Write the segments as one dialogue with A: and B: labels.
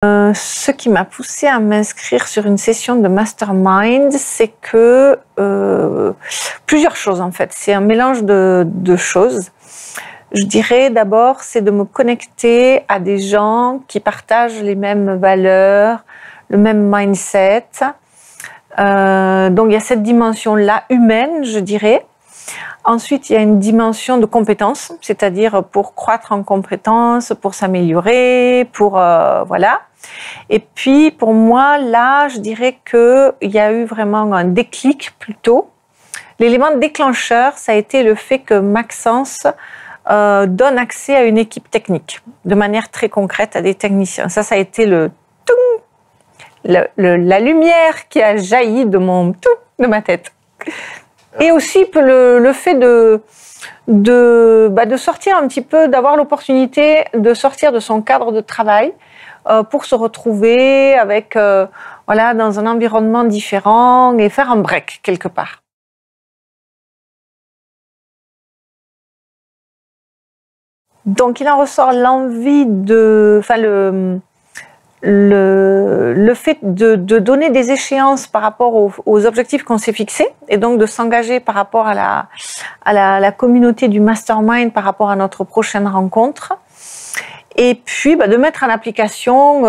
A: Ce qui m'a poussée à m'inscrire sur une session de mastermind, c'est que plusieurs choses en fait. C'est un mélange de choses. Je dirais d'abord, c'est de me connecter à des gens qui partagent les mêmes valeurs, le même mindset. Donc il y a cette dimension-là humaine, je dirais. Ensuite, il y a une dimension de compétence, c'est-à-dire pour croître en compétences, pour s'améliorer, pour voilà. Et puis, pour moi, là, je dirais qu'il y a eu vraiment un déclic plutôt. L'élément déclencheur, ça a été le fait que Maxence donne accès à une équipe technique, de manière très concrète à des techniciens. Ça a été la lumière qui a jailli de ma tête. Et aussi le fait de sortir un petit peu, d'avoir l'opportunité de sortir de son cadre de travail pour se retrouver avec, voilà, dans un environnement différent et faire un break quelque part. Donc il en ressort l'envie le fait de donner des échéances par rapport aux objectifs qu'on s'est fixés et donc de s'engager par rapport à la communauté du mastermind par rapport à notre prochaine rencontre et puis de mettre en application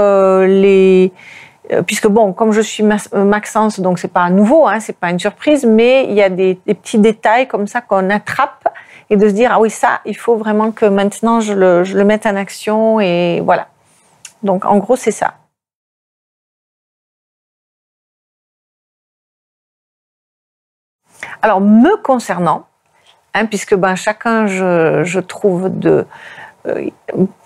A: puisque bon, comme je suis Maxence, donc c'est pas nouveau, hein, c'est pas une surprise, mais il y a des petits détails comme ça qu'on attrape et de se dire ah oui, ça il faut vraiment que maintenant je le mette en action et voilà. Donc, en gros, c'est ça. Alors, me concernant, hein, puisque chacun, je trouve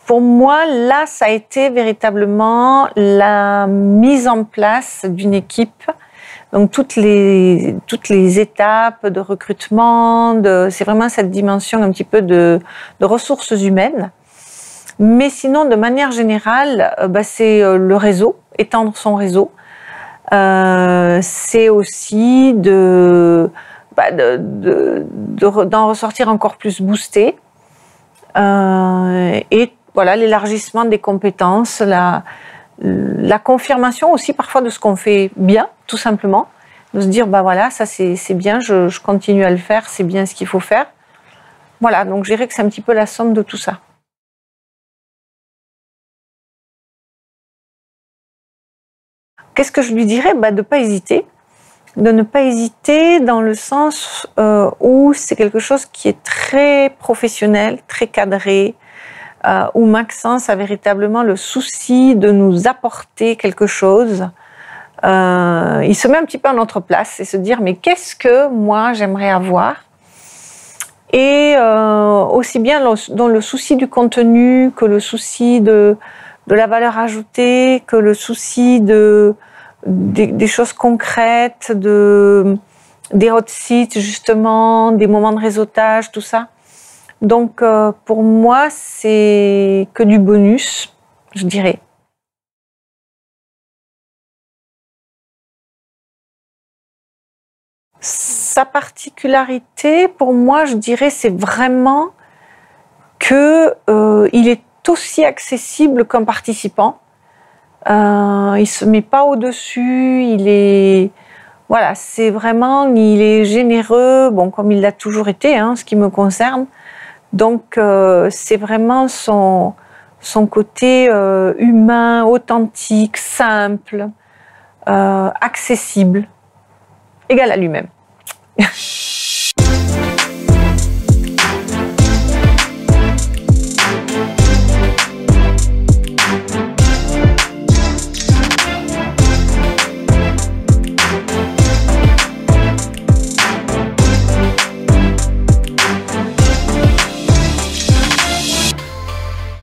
A: pour moi, là, ça a été véritablement la mise en place d'une équipe. Donc, toutes les étapes de recrutement, c'est vraiment cette dimension un petit peu de ressources humaines. Mais sinon, de manière générale, c'est le réseau, étendre son réseau. C'est aussi d'en ressortir encore plus boosté. Et voilà, l'élargissement des compétences, la confirmation aussi parfois de ce qu'on fait bien, tout simplement. De se dire, voilà, ça c'est bien, je continue à le faire, c'est bien ce qu'il faut faire. Voilà, donc je dirais que c'est un petit peu la somme de tout ça. Qu'est-ce que je lui dirais ? De ne pas hésiter. De ne pas hésiter dans le sens où c'est quelque chose qui est très professionnel, très cadré, où Maxence a véritablement le souci de nous apporter quelque chose. Il se met un petit peu à notre place et se dire mais qu'est-ce que moi j'aimerais avoir ? Et aussi bien dans le souci du contenu que le souci de la valeur ajoutée, que le souci des choses concrètes, des hot seats justement, des moments de réseautage, tout ça. Donc pour moi, c'est que du bonus, je dirais. Sa particularité, pour moi, je dirais, c'est vraiment qu'il est aussi accessible qu'un participant. Il se met pas au-dessus, voilà, c'est vraiment, il est généreux, bon, comme il l'a toujours été, hein, ce qui me concerne. Donc, c'est vraiment son côté humain, authentique, simple, accessible, égal à lui-même.